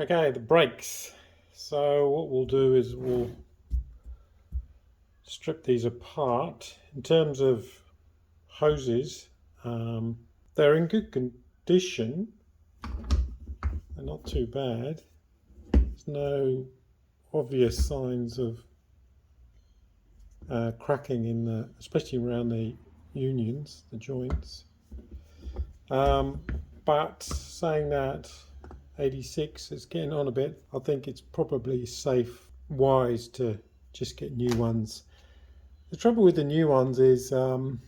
Okay, the brakes. So what we'll do is we'll strip these apart. In terms of hoses, they're in good condition. They're not too bad. There's no obvious signs of cracking in the, especially around the unions, the joints. But saying that, 86 is getting on a bit. I think it's probably wise to just get new ones. The trouble with the new ones is they're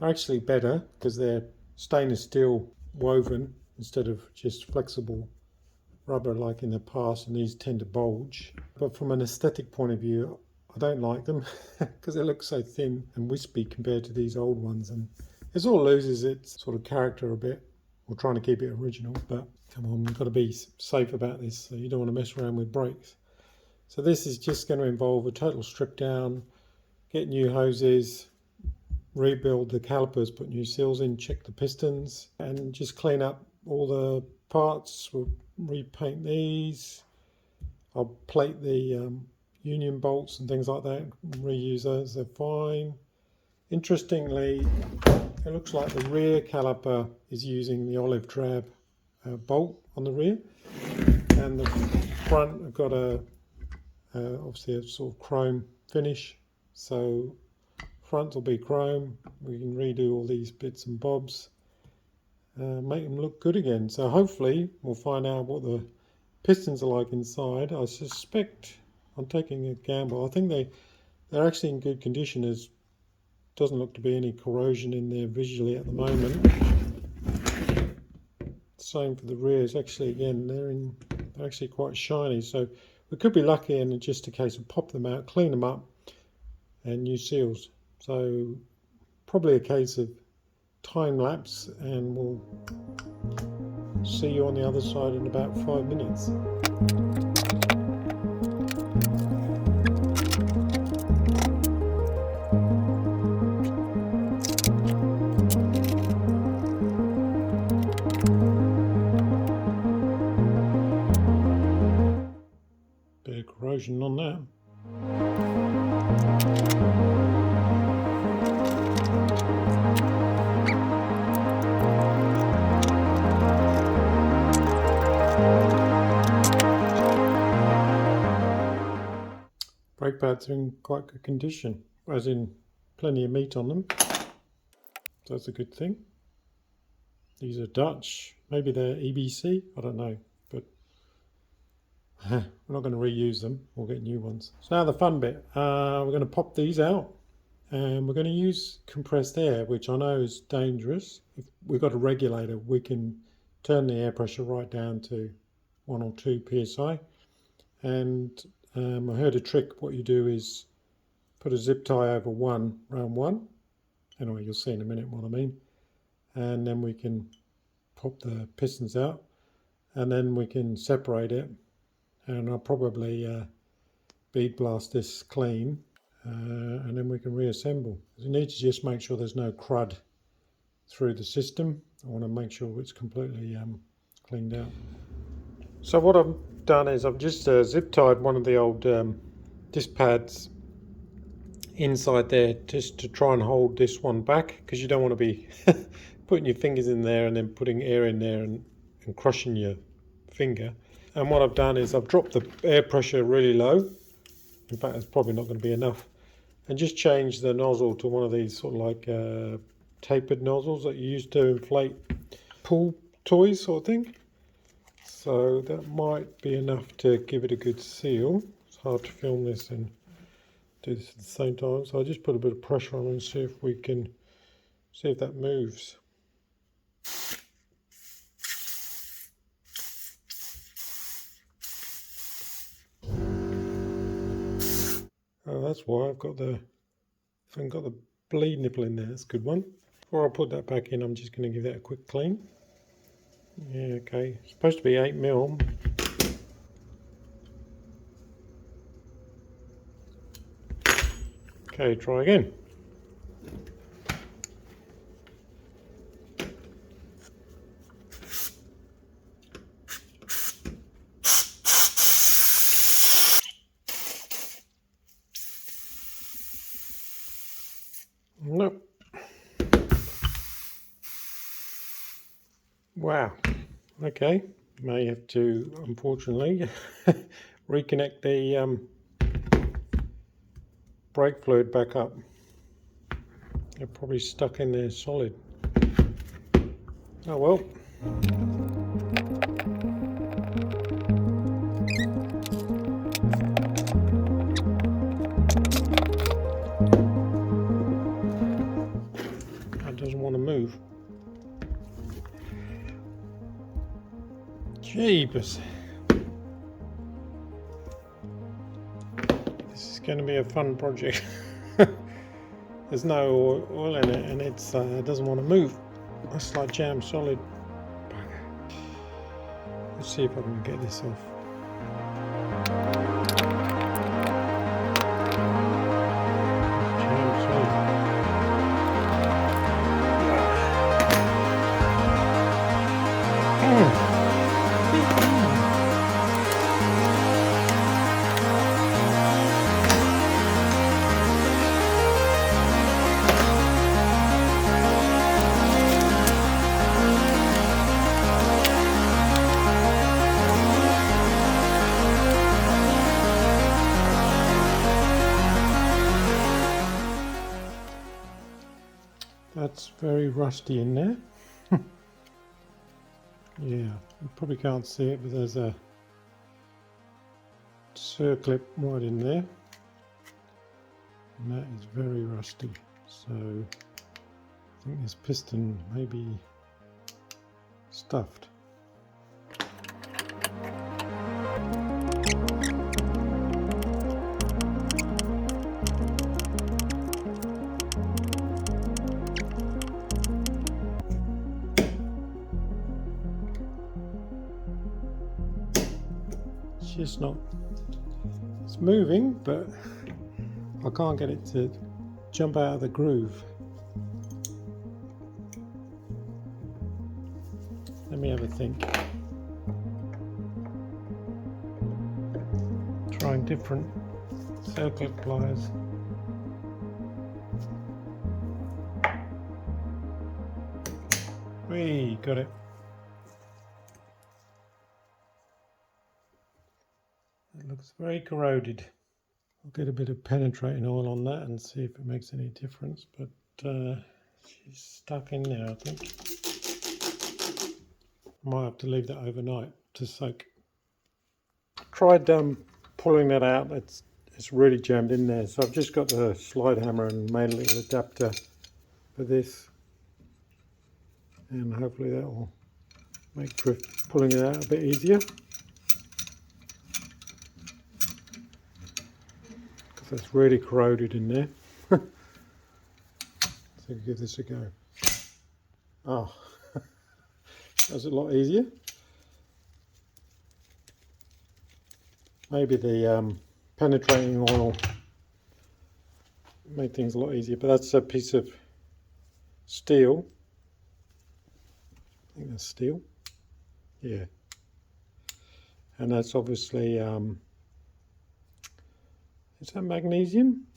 actually better because they're stainless steel woven instead of just flexible rubber like in the past, and these tend to bulge. But from an aesthetic point of view, I don't like them because they look so thin and wispy compared to these old ones, and it all loses its sort of character a bit. We're trying to keep it original, but come on, we've got to be safe about this, so you don't want to mess around with brakes. So this is just going to involve a total strip down, get new hoses, rebuild the calipers, put new seals in, check the pistons, and just clean up all the parts. We'll repaint these. I'll plate the union bolts and things like that, reuse those, they're fine. Interestingly, it looks like the rear caliper is using the olive drab bolt on the rear, and the front have got obviously a sort of chrome finish, so front will be chrome. We can redo all these bits and bobs, make them look good again. So hopefully we'll find out what the pistons are like inside. I suspect, I'm taking a gamble, I think they're actually in good condition. There's doesn't look to be any corrosion in there visually at the moment. Same for the rears. Actually, again, they're actually quite shiny, so we could be lucky and it's just a case of pop them out, clean them up, and new seals. So probably a case of time lapse, and we'll see you on the other side in about 5 minutes. Bit of corrosion on that. Brake pads are in quite good condition, as in plenty of meat on them, so that's a good thing. These are Dutch, maybe they're EBC, I don't know, but we're not going to reuse them, we'll get new ones. So now the fun bit, we're going to pop these out, and we're going to use compressed air, which I know is dangerous. If we've got a regulator, we can turn the air pressure right down to 1 or 2 psi, and I heard a trick. What you do is put a zip tie over round one. Anyway, you'll see in a minute what I mean. And then we can pop the pistons out, and then we can separate it. And I'll probably bead blast this clean, and then we can reassemble. You need to just make sure there's no crud through the system. I want to make sure it's completely cleaned out. So what I've done is I've just zip tied one of the old disc pads inside there, just to try and hold this one back, because you don't want to be putting your fingers in there and then putting air in there and crushing your finger. And what I've done is I've dropped the air pressure really low. In fact, it's probably not going to be enough, and just changed the nozzle to one of these sort of like tapered nozzles that you use to inflate pool toys sort of thing. So that might be enough to give it a good seal. It's hard to film this and do this at the same time, so I'll just put a bit of pressure on and see if we can see if that moves. Oh, that's why I haven't got the bleed nipple in there. That's a good one. Before I put that back in, I'm just going to give that a quick clean. Yeah, okay. It's supposed to be 8mm. Okay, try again. Nope. Wow. Okay. May have to, unfortunately, reconnect the brake fluid back up. They're probably stuck in there solid. Oh well. That doesn't want to move. Jeepers. This is going to be a fun project. There's no oil in it and it doesn't want to move. It's like jam solid. Let's see if I can get this off. Jam solid. That's very rusty in there. Yeah, you probably can't see it, but there's a circlip right in there. And that is very rusty. So I think this piston may be stuffed. It's just not, it's moving, but I can't get it to jump out of the groove. Let me have a think. Trying different circlip pliers. Whee, got it. It looks very corroded. I'll get a bit of penetrating oil on that and see if it makes any difference, but she's stuck in there, I think. Might have to leave that overnight to soak. Tried pulling that out, it's really jammed in there, so I've just got the slide hammer and made a little adapter for this, and hopefully that will make pulling it out a bit easier. That's really corroded in there. So give this a go. Oh, that's a lot easier. Maybe the penetrating oil made things a lot easier, but that's a piece of steel. I think that's steel. Yeah. And that's obviously is that magnesium?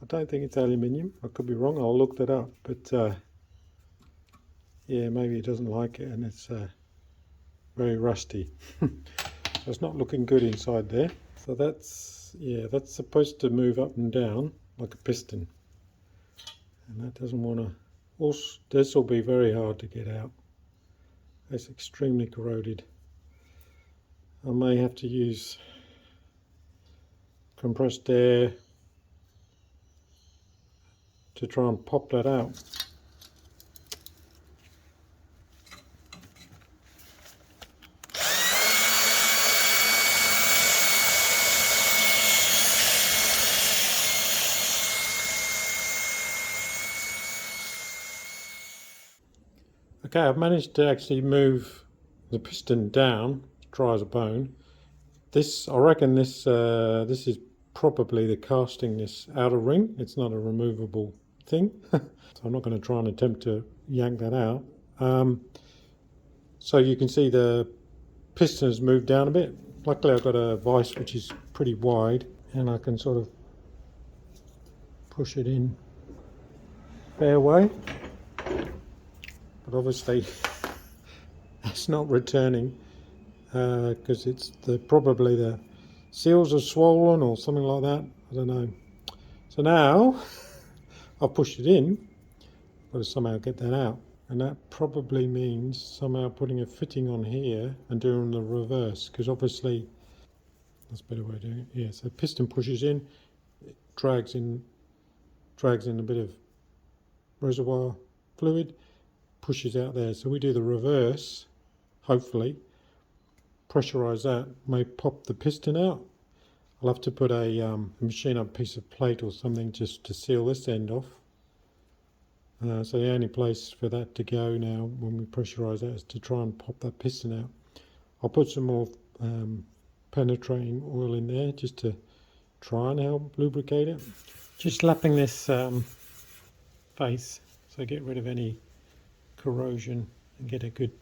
I don't think it's aluminium. I could be wrong. I'll look that up. But yeah, maybe it doesn't like it, and it's very rusty. So it's not looking good inside there. So that's, yeah, that's supposed to move up and down like a piston, and that doesn't want to. Also, this will be very hard to get out. It's extremely corroded. I may have to use compressed air to try and pop that out. Okay, I've managed to actually move the piston down, dry as a bone. This, I reckon this this is probably the casting this outer ring. It's not a removable thing. So I'm not going to try and attempt to yank that out. So you can see the piston has moved down a bit. Luckily I've got a vise which is pretty wide, and I can sort of push it in fair way, but obviously it's not returning because it's probably the seals are swollen or something like that. I don't know. So now I've pushed it in, got to somehow get that out, and that probably means somehow putting a fitting on here and doing the reverse, because obviously that's a better way of doing it. Yeah, so piston pushes in, it drags in a bit of reservoir fluid, pushes out there. So we do the reverse, hopefully pressurize that, may pop the piston out. I'll have to put a machine up piece of plate or something just to seal this end off. So the only place for that to go now when we pressurize that is to try and pop that piston out. I'll put some more penetrating oil in there just to try and help lubricate it. Just lapping this face so get rid of any corrosion and get a good,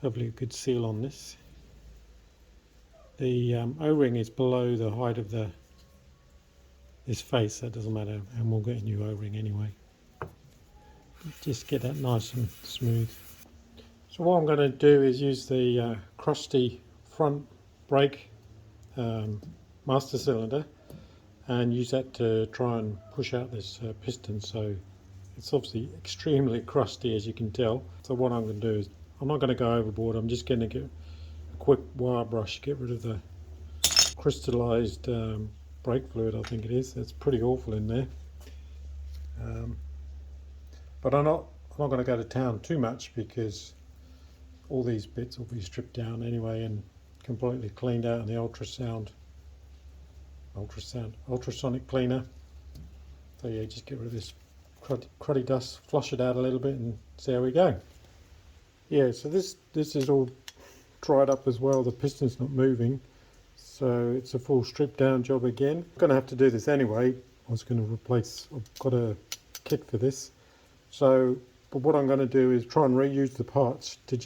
hopefully a good seal on this. The O-ring is below the height of this face, that doesn't matter, and we'll get a new O-ring anyway. Just get that nice and smooth. So what I'm going to do is use the crusty front brake master cylinder and use that to try and push out this piston. So it's obviously extremely crusty, as you can tell. So what I'm going to do is, I'm not going to go overboard, I'm just going to get a quick wire brush, get rid of the crystallized brake fluid, I think it is. That's pretty awful in there. But I'm not going to go to town too much because all these bits will be stripped down anyway and completely cleaned out in the ultrasonic cleaner. So yeah, just get rid of this cruddy dust, flush it out a little bit and see how we go. Yeah, so this is all dried up as well, the piston's not moving, so it's a full strip down job again. I'm going to have to do this anyway. I was going to replace, I've got a kit for this. So, but what I'm going to do is try and reuse the parts to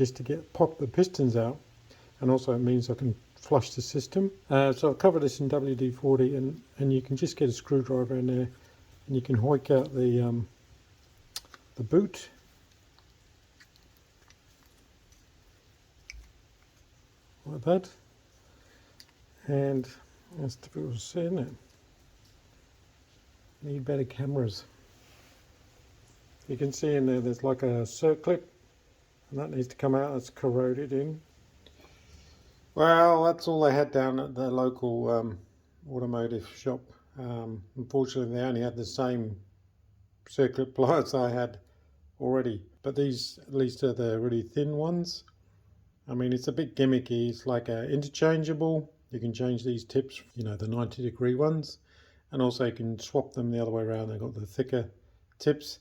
pop the pistons out, and also it means I can flush the system. So I'll cover this in WD-40, and you can just get a screwdriver in there, and you can hoik out the boot. Like that. And that's difficult to see, isn't it? Need better cameras. You can see in there, there's like a circlip, and that needs to come out. That's corroded in. Well, that's all they had down at the local automotive shop. Unfortunately, they only had the same circlip pliers I had already, but these at least are the really thin ones. I mean, it's a bit gimmicky. It's like interchangeable. You can change these tips, you know, the 90-degree ones, and also you can swap them the other way around. They've got the thicker tips.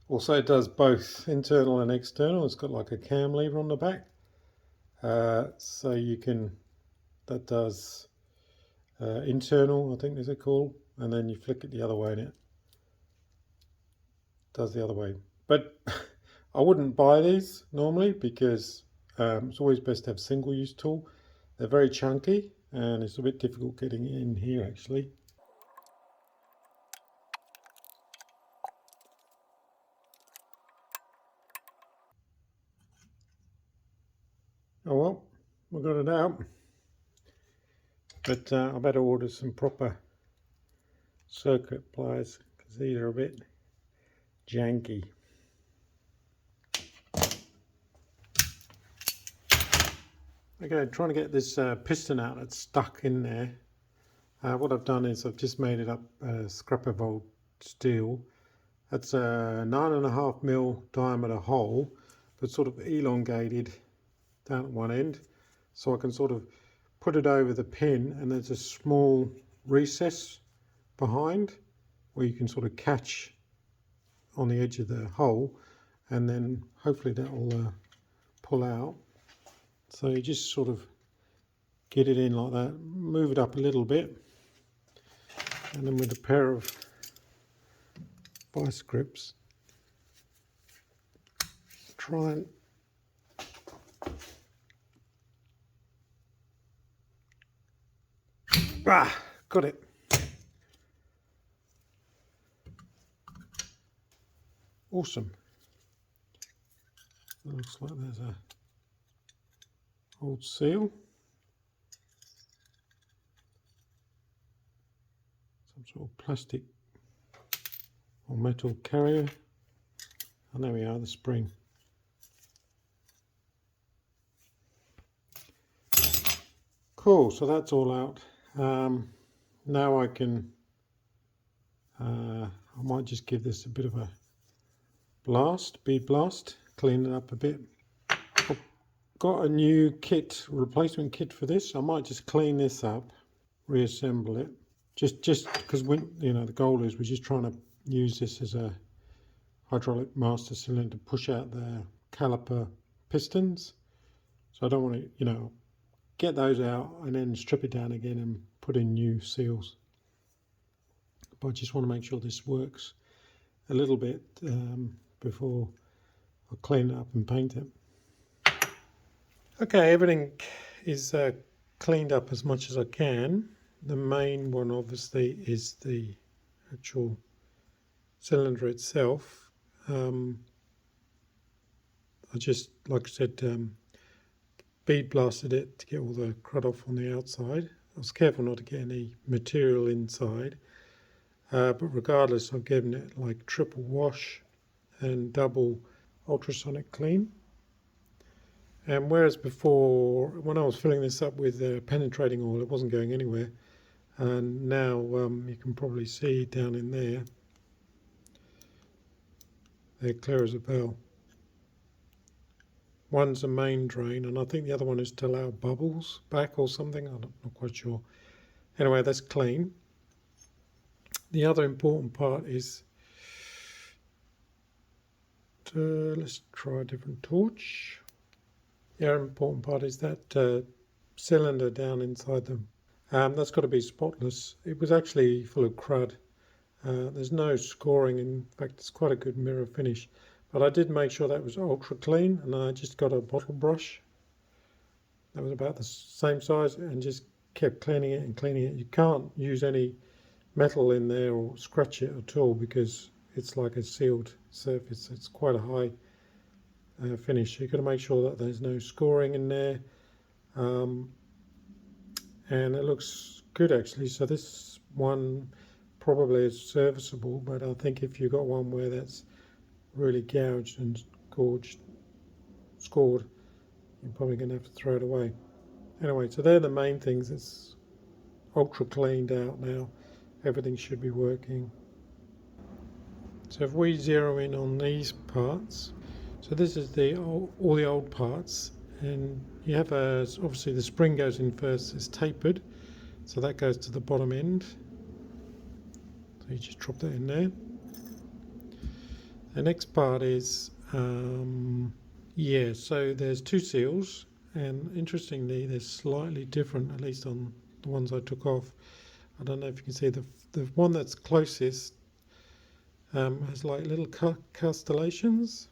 Also, it does both internal and external. It's got like a cam lever on the back. So you can, that does internal, I think is it called, and then you flick it the other way and it does the other way. But I wouldn't buy these normally because it's always best to have single-use tool. They're very chunky and it's a bit difficult getting in here actually. Oh well, we got it out. But I better order some proper circuit pliers because these are a bit janky. Okay, trying to get this piston out that's stuck in there. What I've done is I've just made it up scrap of old steel. That's a 9.5mm diameter hole, but sort of elongated down at one end. So I can sort of put it over the pin, and there's a small recess behind where you can sort of catch on the edge of the hole, and then hopefully that will pull out. So you just sort of get it in like that, move it up a little bit, and then with a pair of vice grips try and got it. Awesome. It looks like there's a old seal. Some sort of plastic or metal carrier. And there we are, the spring. Cool, so that's all out. Now I can, I might just give this a bit of a blast, bead blast, clean it up a bit. I've got a new kit, replacement kit for this. I might just clean this up, reassemble it. Just because the goal is we're just trying to use this as a hydraulic master cylinder to push out the caliper pistons. So I don't want to, get those out and then strip it down again and put in new seals. But I just want to make sure this works a little bit before I clean it up and paint it. Okay, everything is cleaned up as much as I can. The main one obviously is the actual cylinder itself. I just, like I said, bead blasted it to get all the crud off on the outside. I was careful not to get any material inside, but regardless, I've given it like triple wash and double ultrasonic clean. And whereas before, when I was filling this up with penetrating oil, it wasn't going anywhere, and now you can probably see down in there, they're clear as a bell. One's a main drain, and I think the other one is to allow bubbles back or something. I'm not quite sure. Anyway, that's clean. The other important part is, let's try a different torch. The other important part is that cylinder down inside them. That's got to be spotless. It was actually full of crud. There's no scoring. In fact, it's quite a good mirror finish. But I did make sure that was ultra clean, and I just got a bottle brush that was about the same size and just kept cleaning it and cleaning it. You can't use any metal in there or scratch it at all because it's like a sealed surface. It's quite a high finish. You've got to make sure that there's no scoring in there, and it looks good actually. So this one probably is serviceable, but I think if you've got one where that's really gouged and scored, you're probably going to have to throw it away. Anyway, so they're the main things. It's ultra cleaned out now. Everything should be working. So if we zero in on these parts, so this is all the old parts, and you have obviously the spring goes in first. It's tapered, so that goes to the bottom end. So you just drop that in there. The next part is, so there's two seals, and interestingly they're slightly different, at least on the ones I took off. I don't know if you can see the one that's closest has like little castellations.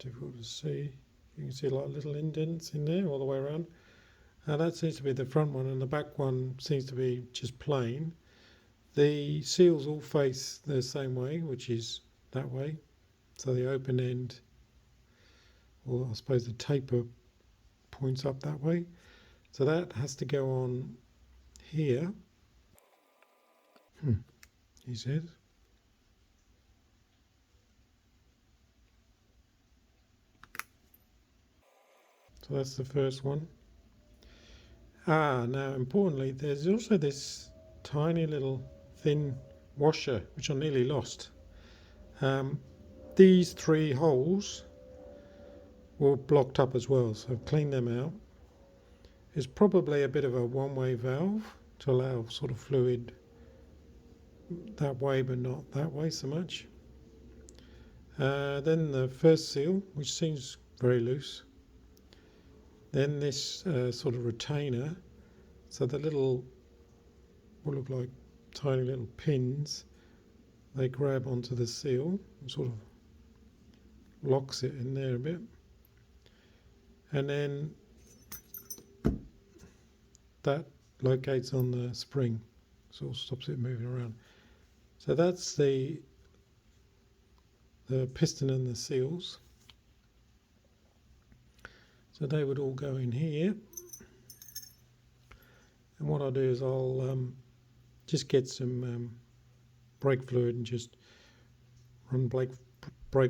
Difficult to see. You can see like little indents in there all the way around. That seems to be the front one, and the back one seems to be just plain. The seals all face the same way, which is that way. So the open end, or I suppose the taper, points up that way. So that has to go on here. He said. So that's the first one. Now importantly, there's also this tiny little thin washer, which I nearly lost. These three holes were blocked up as well, so I've cleaned them out. It's probably a bit of a one-way valve to allow sort of fluid that way but not that way so much. Then the first seal, which seems very loose. Then this sort of retainer, so the little, what look like tiny little pins, they grab onto the seal and sort of locks it in there a bit. And then that locates on the spring, sort of stops it moving around. So that's the the piston and the seals. So they would all go in here. And what I'll do is I'll just get some brake fluid and just run brake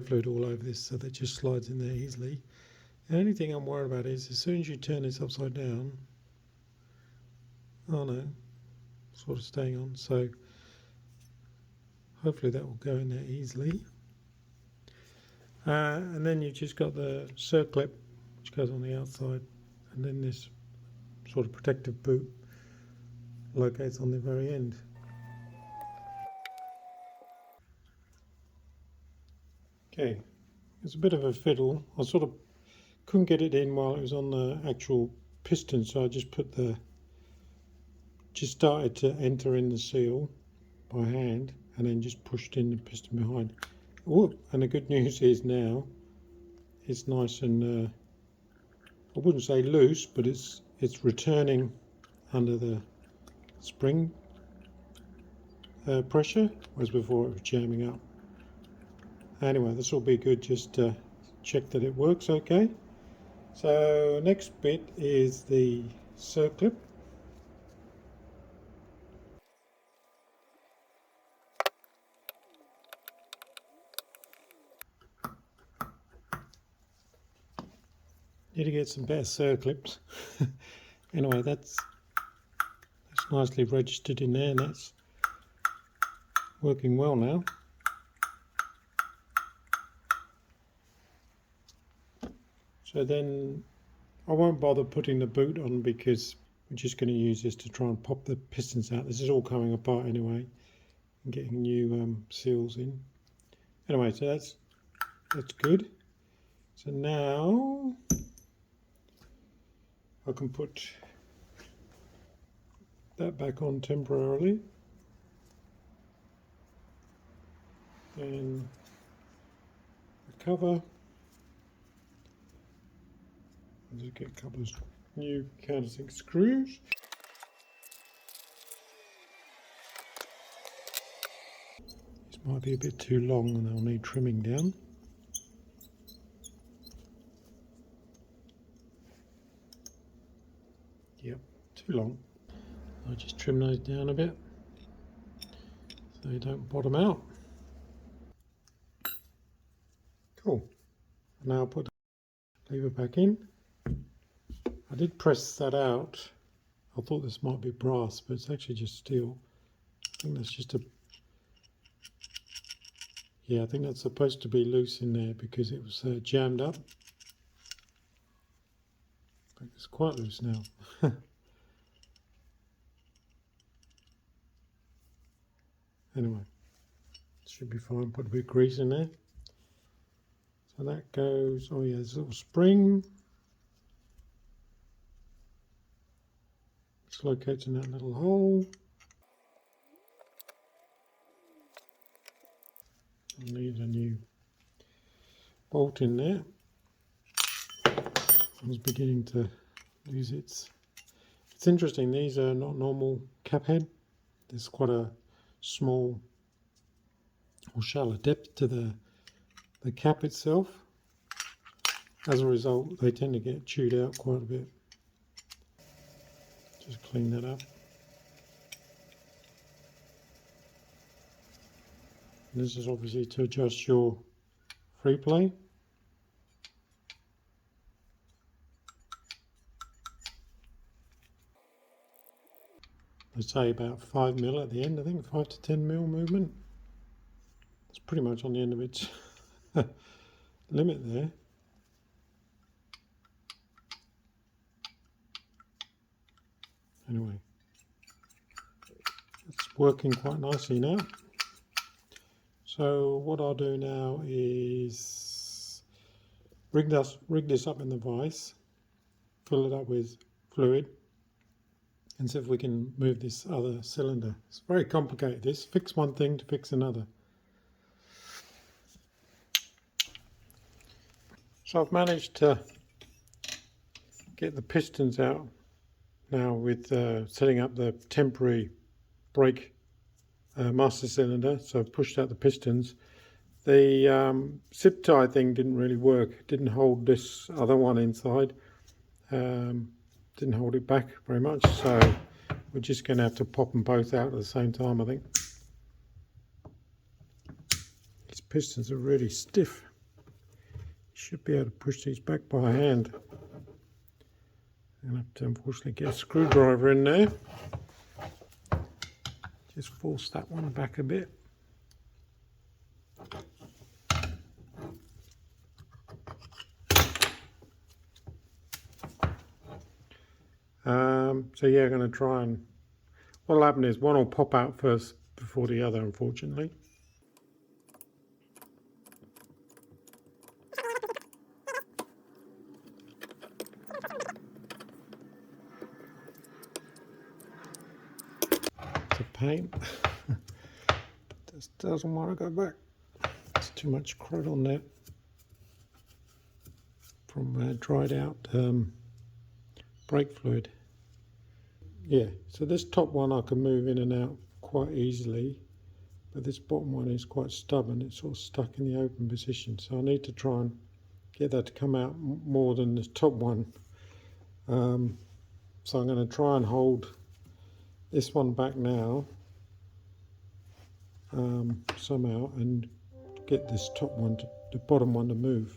fluid all over this so that it just slides in there easily. The only thing I'm worried about is as soon as you turn this upside down, oh no, sort of staying on, so hopefully that will go in there easily. And then you've just got the circlip which goes on the outside, and then this sort of protective boot locates on the very end. Okay, it's a bit of a fiddle. I sort of couldn't get it in while it was on the actual piston, so I just started to enter in the seal by hand and then just pushed in the piston behind. Oh, and the good news is now it's nice and I wouldn't say loose, but it's returning under the spring pressure, whereas before it was jamming up. Anyway, this will be good just to check that it works okay. So next bit is the circlip. Need to get some better circlips. Anyway, that's nicely registered in there, and that's working well now. So then I won't bother putting the boot on because we're just going to use this to try and pop the pistons out. This is all coming apart anyway and getting new seals in. Anyway, so that's good. So now I can put that back on temporarily, and the cover. I'll just get a couple of new countersink screws. This might be a bit too long and they'll need trimming down. Yep, too long. I'll just trim those down a bit so they don't bottom out. Cool. Now I'll put the lever back in. I did press that out. I thought this might be brass, but it's actually just steel. I think that's just yeah, I think that's supposed to be loose in there because it was jammed up. I think it's quite loose now. Anyway, should be fine. Put a bit of grease in there. So that goes, oh yeah, there's a little spring. It's located in that little hole. I need a new bolt in there. It's beginning to lose its. It's interesting, these are not normal cap head. There's quite a small or shallow depth to the cap itself. As a result, they tend to get chewed out quite a bit. Just clean that up. And this is obviously to adjust your free play. I say about 5 mil at the end, I think 5 to 10 mil movement. It's pretty much on the end of its limit there. Anyway, it's working quite nicely now. So what I'll do now is rig this up in the vise, fill it up with fluid, and see if we can move this other cylinder. It's very complicated, this. Fix one thing to fix another. So I've managed to get the pistons out now with setting up the temporary brake master cylinder. So I've pushed out the pistons. The zip tie thing didn't really work. It didn't hold this other one inside. Didn't hold it back very much, so we're just going to have to pop them both out at the same time, I think. These pistons are really stiff. You should be able to push these back by hand. I'm going to have to unfortunately get a screwdriver in there. Just force that one back a bit. So yeah, I'm going to try and, what'll happen is one will pop out first before the other, unfortunately. It's a pain. This doesn't want to go back. There's too much crud on there from dried out brake fluid. Yeah, so this top one I can move in and out quite easily, but this bottom one is quite stubborn. It's sort of stuck in the open position, so I need to try and get that to come out more than the top one. So I'm going to try and hold this one back now somehow and get this top one, the bottom one to move.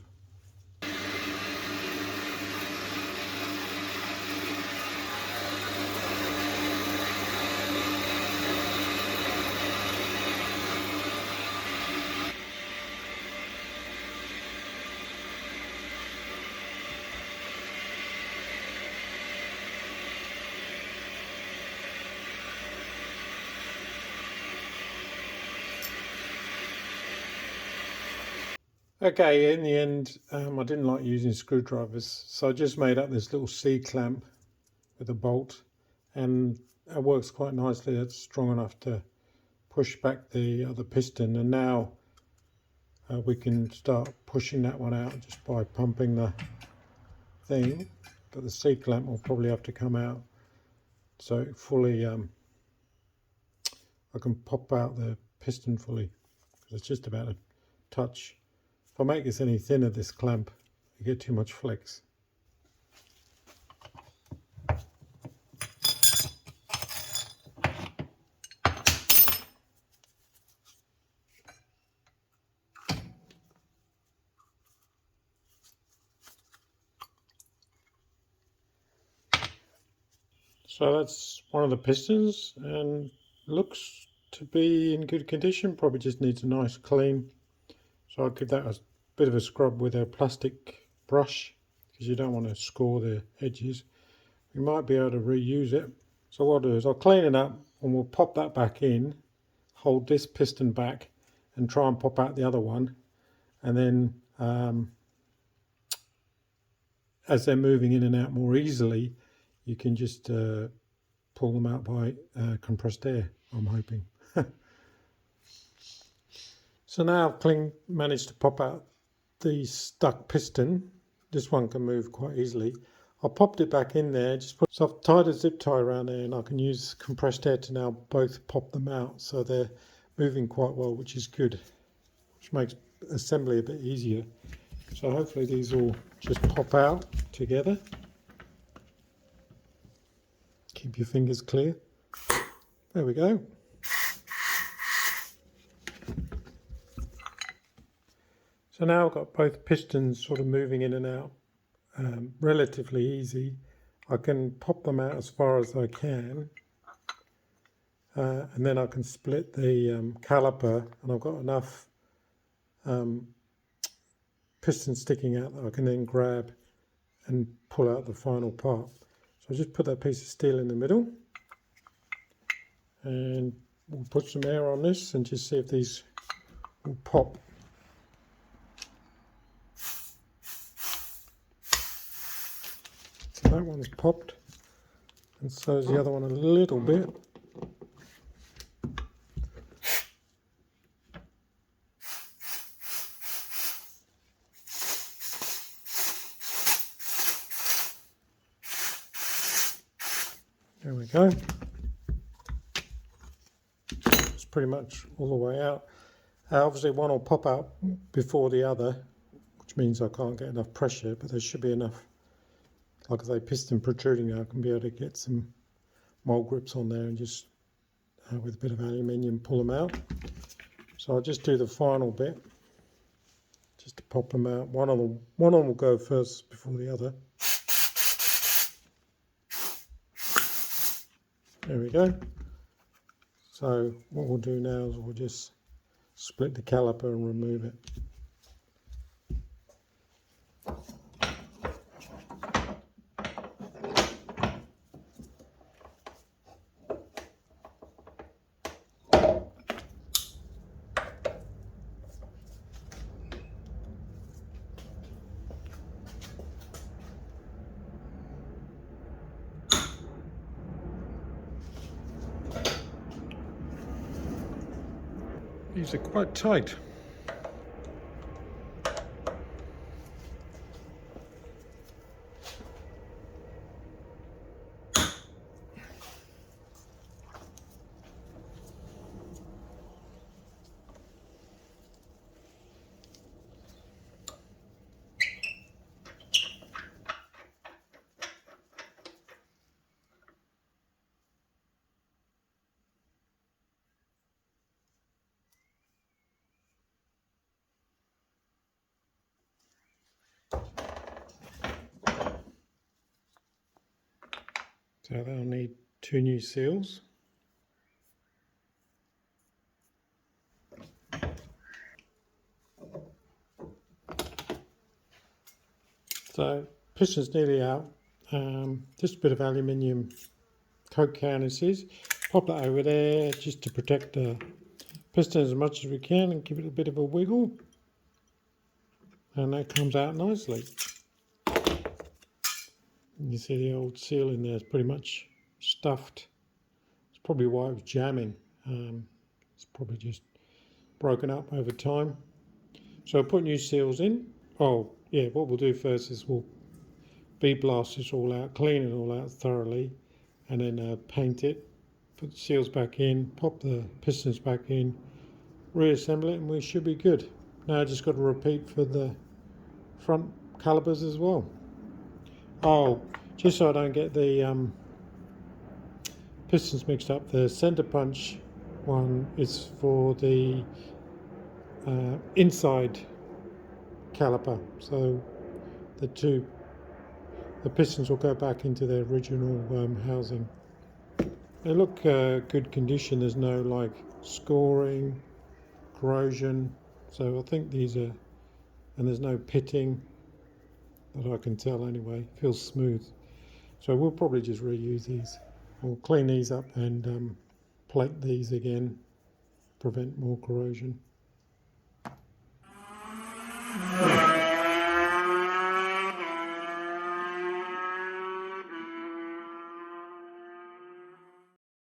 Okay, in the end, I didn't like using screwdrivers, so I just made up this little C-clamp with a bolt, and it works quite nicely. It's strong enough to push back the other piston, and now we can start pushing that one out just by pumping the thing, but the C-clamp will probably have to come out so fully I can pop out the piston fully, because it's just about a touch. If I make this any thinner, this clamp, you get too much flex. So that's one of the pistons, and looks to be in good condition. Probably just needs a nice clean. So I'll give that a bit of a scrub with a plastic brush, because you don't want to score the edges. We might be able to reuse it. So what I'll do is I'll clean it up and we'll pop that back in, hold this piston back and try and pop out the other one. And then as they're moving in and out more easily, you can just pull them out by compressed air, I'm hoping. So now I've managed to pop out the stuck piston. This one can move quite easily. I popped it back in there, so I've tied a zip tie around there, and I can use compressed air to now both pop them out, so they're moving quite well, which is good, which makes assembly a bit easier. So hopefully these all just pop out together. Keep your fingers clear. There we go. So now I've got both pistons sort of moving in and out relatively easy. I can pop them out as far as I can, and then I can split the caliper, and I've got enough piston sticking out that I can then grab and pull out the final part. So I just put that piece of steel in the middle, and we'll put some air on this and just see if these will pop. So that one's popped, and so is the other one a little bit. There we go. It's pretty much all the way out. Obviously one will pop out before the other, which means I can't get enough pressure, but there should be enough, like I say, piston protruding. I can be able to get some mole grips on there and just with a bit of aluminium pull them out. So I'll just do the final bit just to pop them out. One of them will go first before the other. There we go. So what we'll do now is we'll just split the caliper and remove it. These are quite tight. So they'll need 2 new seals. So piston's nearly out. Just a bit of aluminium Coke can this is. Pop that over there just to protect the piston as much as we can and give it a bit of a wiggle. And that comes out nicely. You see the old seal in there is pretty much stuffed. It's probably why it was jamming. It's probably just broken up over time. So I'll put new seals in. Oh yeah, what we'll do first is we'll bead blast this all out, clean it all out thoroughly, and then paint it, put the seals back in, pop the pistons back in, reassemble it, and we should be good. Now I just got to repeat for the front calipers as well. Oh, just so I don't get the pistons mixed up, the center punch one is for the inside caliper, so the pistons will go back into their original housing. They look good condition. There's no like scoring, corrosion, so I think these are, and there's no pitting that I can tell anyway. Feels smooth, so we'll probably just reuse these. We'll clean these up and plate these again, prevent more corrosion.